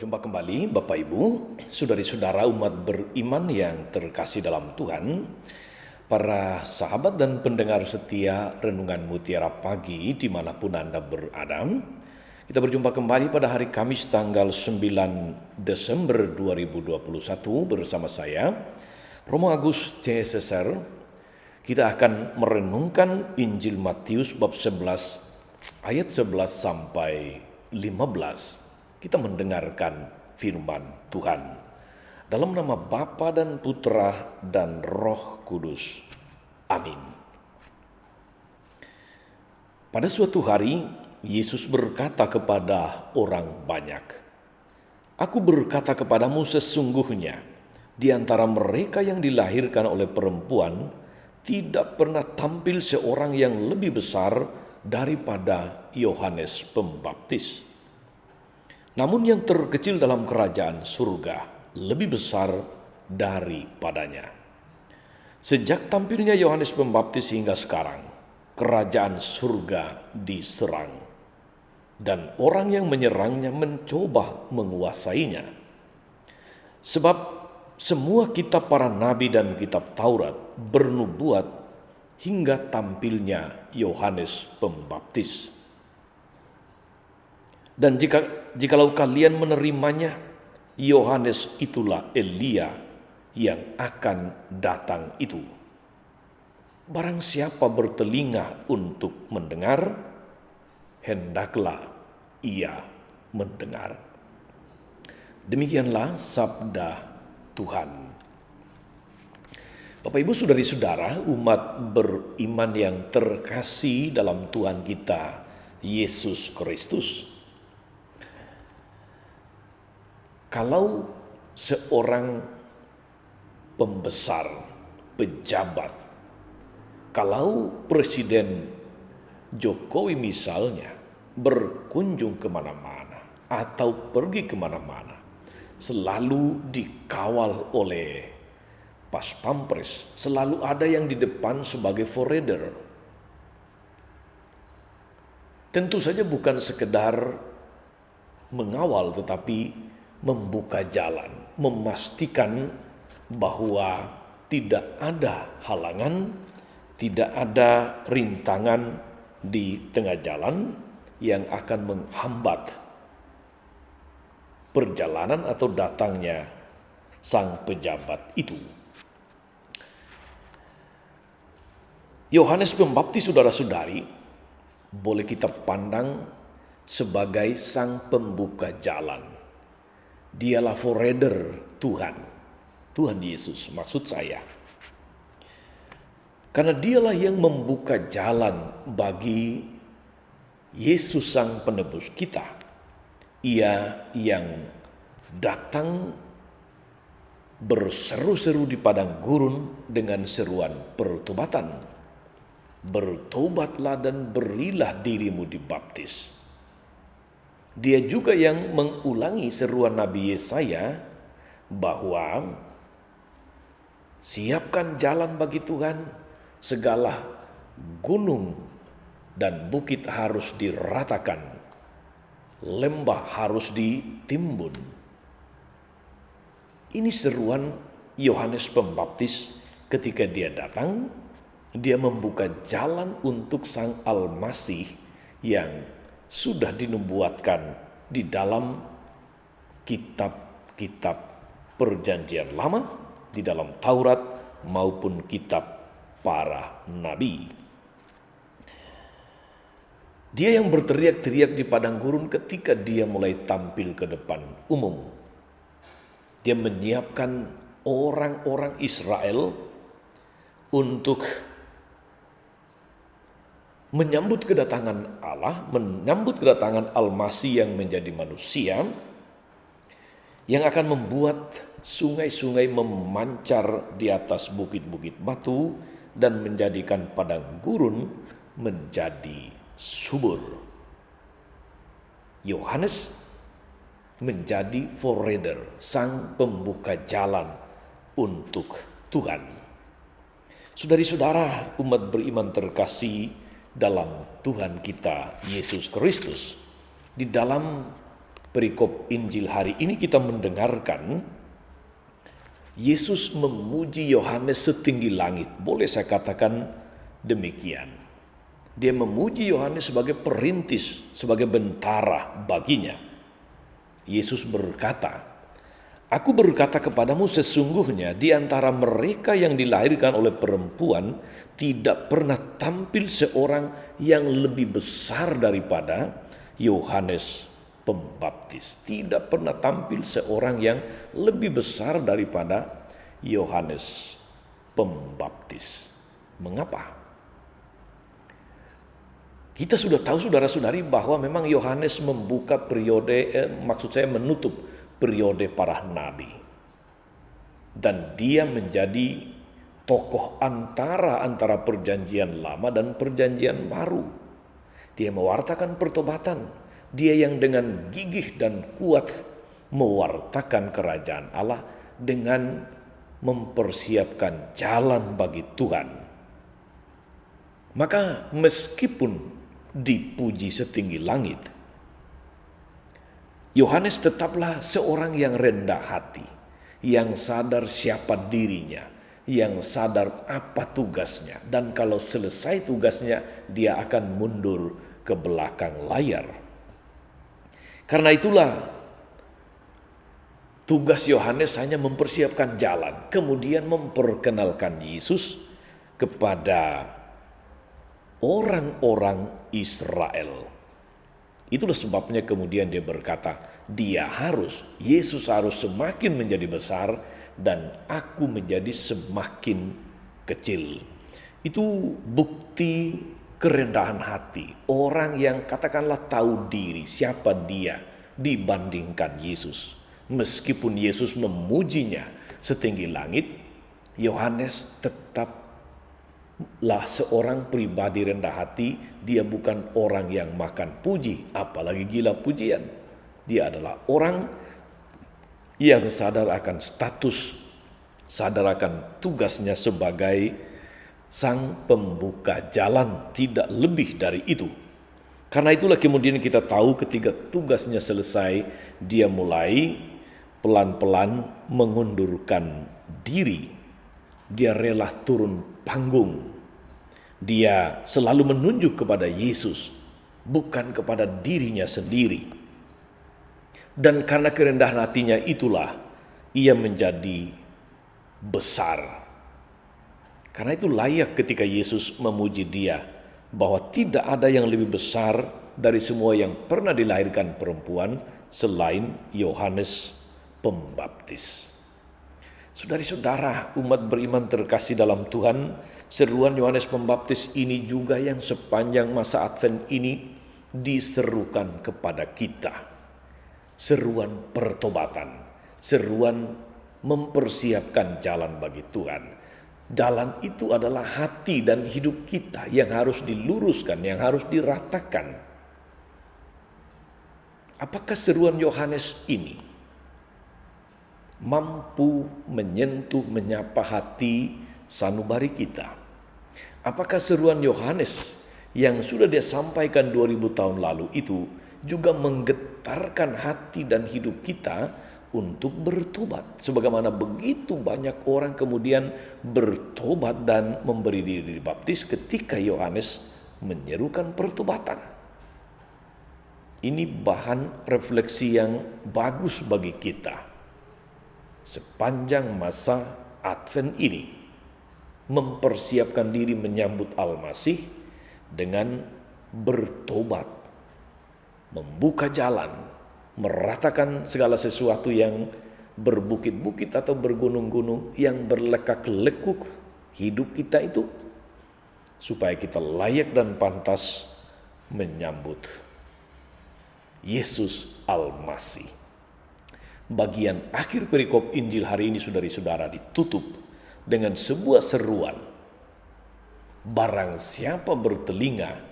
Berjumpa kembali Bapak Ibu, saudari-saudara umat beriman yang terkasih dalam Tuhan, para sahabat dan pendengar setia Renungan Mutiara Pagi dimanapun Anda berada. Kita berjumpa kembali pada hari Kamis tanggal 9 Desember 2021 bersama saya, Romo Agus CSSR. Kita akan merenungkan Injil Matius bab 11 ayat 11 sampai 15. Kita mendengarkan firman Tuhan. Dalam nama Bapa dan Putra dan Roh Kudus. Amin. Pada suatu hari, Yesus berkata kepada orang banyak, "Aku berkata kepadamu sesungguhnya, di antara mereka yang dilahirkan oleh perempuan, tidak pernah tampil seorang yang lebih besar daripada Yohanes Pembaptis. Namun yang terkecil dalam kerajaan surga lebih besar daripadanya. Sejak tampilnya Yohanes Pembaptis hingga sekarang, kerajaan surga diserang, dan orang yang menyerangnya mencoba menguasainya. Sebab semua kitab para nabi dan kitab Taurat bernubuat hingga tampilnya Yohanes Pembaptis. Dan jikalau kalian menerimanya, Yohanes itulah Elia yang akan datang itu. Barang siapa bertelinga untuk mendengar, hendaklah ia mendengar." Demikianlah sabda Tuhan. Bapak Ibu saudari-saudara umat beriman yang terkasih dalam Tuhan kita Yesus Kristus. Kalau seorang pembesar, pejabat, kalau Presiden Jokowi misalnya berkunjung kemana-mana atau pergi kemana-mana, selalu dikawal oleh pas pampres, selalu ada yang di depan sebagai forerunner. Tentu saja bukan sekedar mengawal, tetapi membuka jalan, memastikan bahwa tidak ada halangan, tidak ada rintangan di tengah jalan yang akan menghambat perjalanan atau datangnya sang pejabat itu. Yohanes Pembaptis, saudara-saudari, boleh kita pandang sebagai sang pembuka jalan. Dialah forerunner Tuhan Yesus maksud saya. Karena dialah yang membuka jalan bagi Yesus sang penebus kita. Ia yang datang berseru-seru di padang gurun dengan seruan pertobatan. "Bertobatlah dan berilah dirimu dibaptis." Dia juga yang mengulangi seruan Nabi Yesaya bahwa siapkan jalan bagi Tuhan, segala gunung dan bukit harus diratakan, lembah harus ditimbun. Ini seruan Yohanes Pembaptis ketika dia datang, dia membuka jalan untuk Sang Almasih yang sudah dinubuatkan di dalam kitab-kitab Perjanjian Lama, di dalam Taurat maupun kitab para nabi. Dia yang berteriak-teriak di padang gurun ketika dia mulai tampil ke depan umum. Dia menyiapkan orang-orang Israel untuk menyambut kedatangan Allah, menyambut kedatangan Al-Masih yang menjadi manusia, yang akan membuat sungai-sungai memancar di atas bukit-bukit batu dan menjadikan padang gurun menjadi subur. Yohanes menjadi forerunner, sang pembuka jalan untuk Tuhan. Saudari-saudara umat beriman terkasih dalam Tuhan kita Yesus Kristus, di dalam perikop Injil hari ini kita mendengarkan Yesus memuji Yohanes setinggi langit. Boleh saya katakan demikian. Dia memuji Yohanes sebagai perintis, sebagai bentara baginya. Yesus berkata, "Aku berkata kepadamu sesungguhnya di antara mereka yang dilahirkan oleh perempuan tidak pernah tampil seorang yang lebih besar daripada Yohanes Pembaptis." Tidak pernah tampil seorang yang lebih besar daripada Yohanes Pembaptis. Mengapa? Kita sudah tahu saudara-saudari bahwa memang Yohanes membuka menutup periode para nabi. Dan dia menjadi tokoh antara perjanjian lama dan perjanjian baru. Dia mewartakan pertobatan. Dia yang dengan gigih dan kuat mewartakan kerajaan Allah dengan mempersiapkan jalan bagi Tuhan. Maka meskipun dipuji setinggi langit, Yohanes tetaplah seorang yang rendah hati, yang sadar siapa dirinya, yang sadar apa tugasnya, dan kalau selesai tugasnya dia akan mundur ke belakang layar. Karena itulah tugas Yohanes hanya mempersiapkan jalan, kemudian memperkenalkan Yesus kepada orang-orang Israel. Itulah sebabnya kemudian dia berkata, Yesus harus semakin menjadi besar dan aku menjadi semakin kecil. Itu bukti kerendahan hati. Orang yang katakanlah tahu diri siapa dia dibandingkan Yesus. Meskipun Yesus memujinya setinggi langit, Yohanes tetaplah seorang pribadi rendah hati. Dia bukan orang yang makan puji, apalagi gila pujian. Dia adalah orang yang sadar akan status, sadar akan tugasnya sebagai sang pembuka jalan, tidak lebih dari itu. Karena itulah kemudian kita tahu ketika tugasnya selesai, dia mulai pelan-pelan mengundurkan diri. Dia rela turun panggung. Dia selalu menunjuk kepada Yesus, bukan kepada dirinya sendiri. Dan karena kerendahan hatinya itulah ia menjadi besar. Karena itu layak ketika Yesus memuji dia bahwa tidak ada yang lebih besar dari semua yang pernah dilahirkan perempuan selain Yohanes Pembaptis. Saudari-saudara, umat beriman terkasih dalam Tuhan, seruan Yohanes Pembaptis ini juga yang sepanjang masa Advent ini diserukan kepada kita. Seruan pertobatan, seruan mempersiapkan jalan bagi Tuhan. Jalan itu adalah hati dan hidup kita yang harus diluruskan, yang harus diratakan. Apakah seruan Yohanes ini mampu menyentuh, menyapa hati sanubari kita? Apakah seruan Yohanes yang sudah dia sampaikan 2000 tahun lalu itu juga menggetarkan hati dan hidup kita untuk bertobat? Sebagaimana begitu banyak orang kemudian bertobat dan memberi diri dibaptis ketika Yohanes menyerukan pertobatan. Ini bahan refleksi yang bagus bagi kita sepanjang masa Advent ini, mempersiapkan diri menyambut Al-Masih dengan bertobat, membuka jalan, meratakan segala sesuatu yang berbukit-bukit atau bergunung-gunung, yang berlekak-lekuk hidup kita itu, supaya kita layak dan pantas menyambut Yesus Al-Masih. Bagian akhir perikop Injil hari ini, saudari-saudara, ditutup dengan sebuah seruan. Barang siapa bertelinga,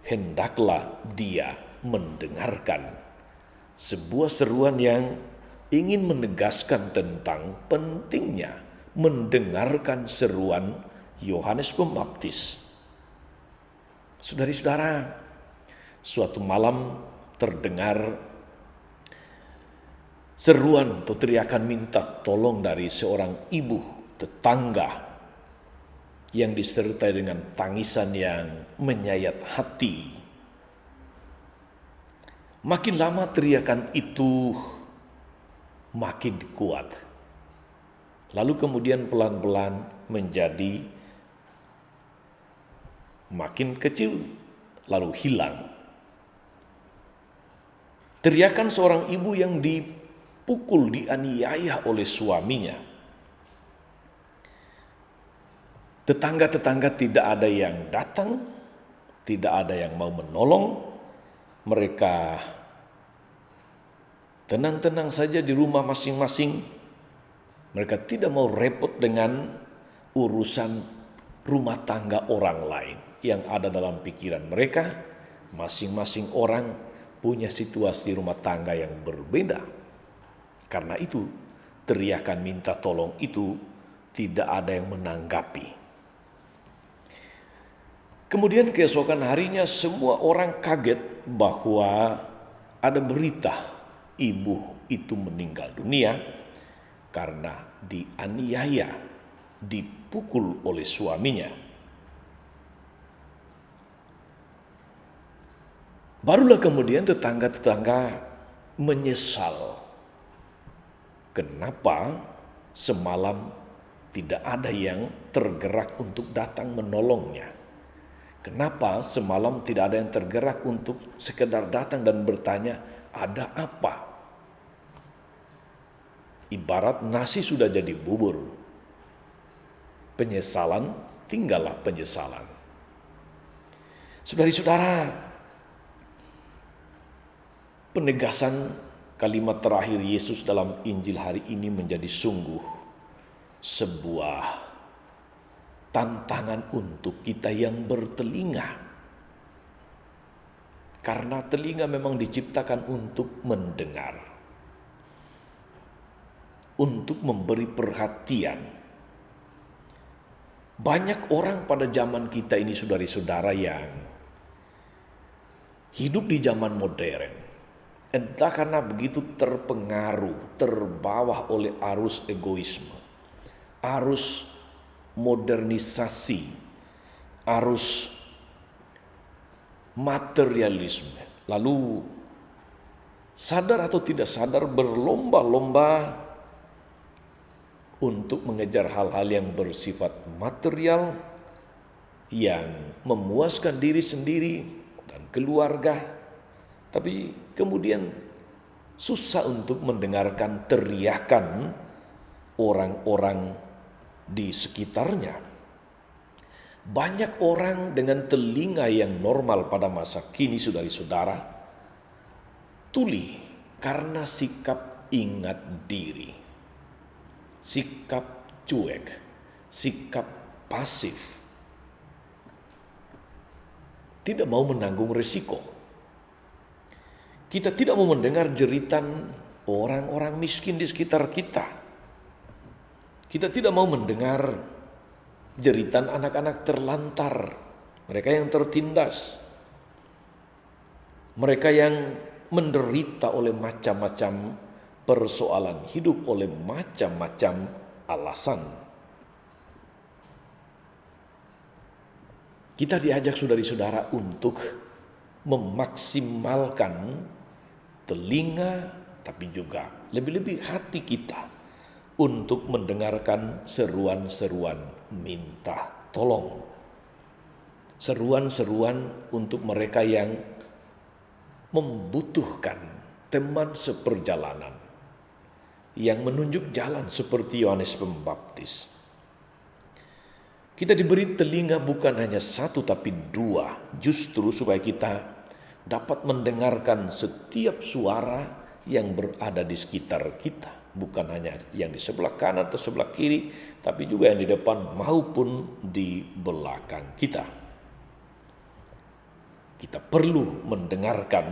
hendaklah dia mendengarkan. Sebuah seruan yang ingin menegaskan tentang pentingnya mendengarkan seruan Yohanes Pembaptis. Saudari-saudara, suatu malam terdengar seruan atau teriakan minta tolong dari seorang ibu tetangga yang disertai dengan tangisan yang menyayat hati. Makin lama teriakan itu makin kuat. Lalu kemudian pelan-pelan menjadi makin kecil, lalu hilang. Teriakan seorang ibu yang dipukul, dianiaya oleh suaminya. Tetangga-tetangga tidak ada yang datang, tidak ada yang mau menolong. Mereka tenang-tenang saja di rumah masing-masing. Mereka tidak mau repot dengan urusan rumah tangga orang lain yang ada dalam pikiran mereka. Masing-masing orang punya situasi rumah tangga yang berbeda. Karena itu, teriakan minta tolong itu tidak ada yang menanggapi. Kemudian keesokan harinya semua orang kaget bahwa ada berita ibu itu meninggal dunia karena dianiaya, dipukul oleh suaminya. Barulah kemudian tetangga-tetangga menyesal. Kenapa semalam tidak ada yang tergerak untuk datang menolongnya? Kenapa semalam tidak ada yang tergerak untuk sekedar datang dan bertanya, ada apa? Ibarat nasi sudah jadi bubur. Penyesalan, tinggallah penyesalan. Saudara-saudara, penegasan kalimat terakhir Yesus dalam Injil hari ini menjadi sungguh sebuah tantangan untuk kita yang bertelinga. Karena telinga memang diciptakan untuk mendengar, untuk memberi perhatian. Banyak orang pada zaman kita ini, saudara-saudara, yang hidup di zaman modern. Entah karena begitu terpengaruh, terbawa oleh arus egoisme, arus modernisasi, arus materialisme. Lalu sadar atau tidak sadar berlomba-lomba untuk mengejar hal-hal yang bersifat material, yang memuaskan diri sendiri dan keluarga. Tapi kemudian susah untuk mendengarkan teriakan orang-orang di sekitarnya. Banyak orang dengan telinga yang normal pada masa kini, saudara-saudara, tuli karena sikap ingat diri, sikap cuek, sikap pasif, tidak mau menanggung risiko. Kita tidak mau mendengar jeritan orang-orang miskin di sekitar kita. Kita tidak mau mendengar jeritan anak-anak terlantar, mereka yang tertindas, mereka yang menderita oleh macam-macam persoalan hidup, oleh macam-macam alasan. Kita diajak, saudara-saudara, untuk memaksimalkan telinga, tapi juga lebih-lebih hati kita untuk mendengarkan seruan-seruan minta tolong. Seruan-seruan untuk mereka yang membutuhkan teman seperjalanan, yang menunjuk jalan seperti Yohanes Pembaptis. Kita diberi telinga bukan hanya satu tapi dua, justru supaya kita dapat mendengarkan setiap suara yang berada di sekitar kita. Bukan hanya yang di sebelah kanan atau sebelah kiri, tapi juga yang di depan maupun di belakang kita. Kita perlu mendengarkan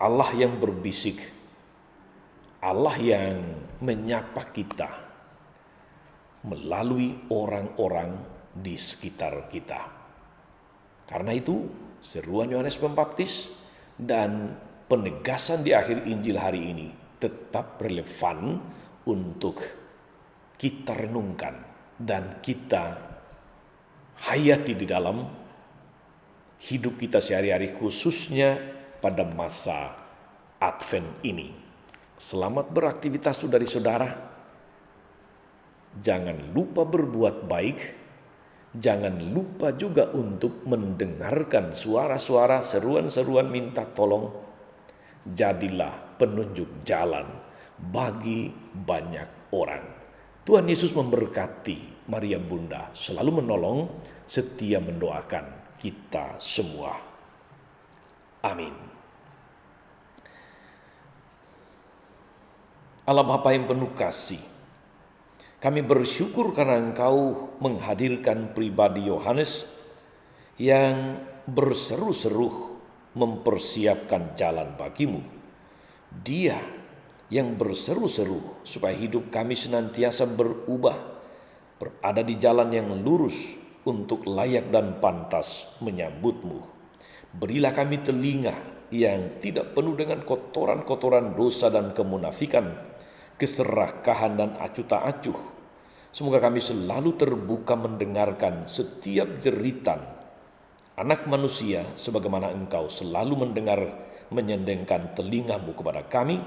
Allah yang berbisik, Allah yang menyapa kita melalui orang-orang di sekitar kita. Karena itu, seruan Yohanes Pembaptis dan penegasan di akhir Injil hari ini tetap relevan untuk kita renungkan dan kita hayati di dalam hidup kita sehari-hari, khususnya pada masa Advent ini. Selamat beraktivitas saudari-saudara. Jangan lupa berbuat baik. Jangan lupa juga untuk mendengarkan suara-suara seruan-seruan minta tolong. Jadilah penunjuk jalan bagi banyak orang. Tuhan Yesus memberkati. Maria Bunda selalu menolong, setia mendoakan kita semua. Amin. Allah Bapa yang penuh kasih, kami bersyukur karena Engkau menghadirkan pribadi Yohanes yang berseru-seru mempersiapkan jalan bagimu. Dia yang berseru-seru supaya hidup kami senantiasa berubah, berada di jalan yang lurus untuk layak dan pantas menyambutmu. Berilah kami telinga yang tidak penuh dengan kotoran-kotoran dosa dan kemunafikan, keserakahan dan acuh tak acuh. Semoga kami selalu terbuka mendengarkan setiap jeritan anak manusia, sebagaimana Engkau selalu menyendengkan telingamu kepada kami,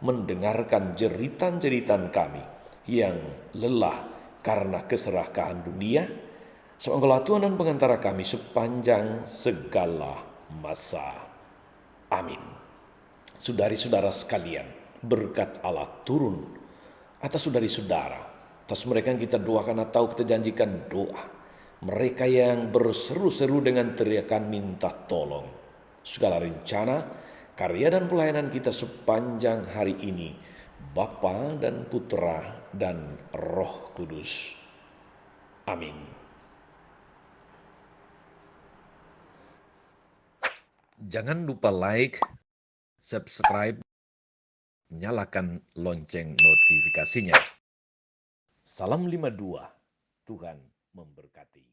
mendengarkan jeritan-jeritan kami yang lelah karena keserakahan dunia. Sebab Engkaulah Tuhan dan pengantara kami sepanjang segala masa. Amin. Saudari-saudara sekalian, berkat Allah turun atas saudari-saudara, atas mereka yang kita doakan atau kita janjikan doa, mereka yang berseru-seru dengan teriakan minta tolong. Segala rencana, karya dan pelayanan kita sepanjang hari ini, Bapa dan Putra dan Roh Kudus. Amin. Jangan lupa like, subscribe, nyalakan lonceng notifikasinya. Salam 52, Tuhan memberkati.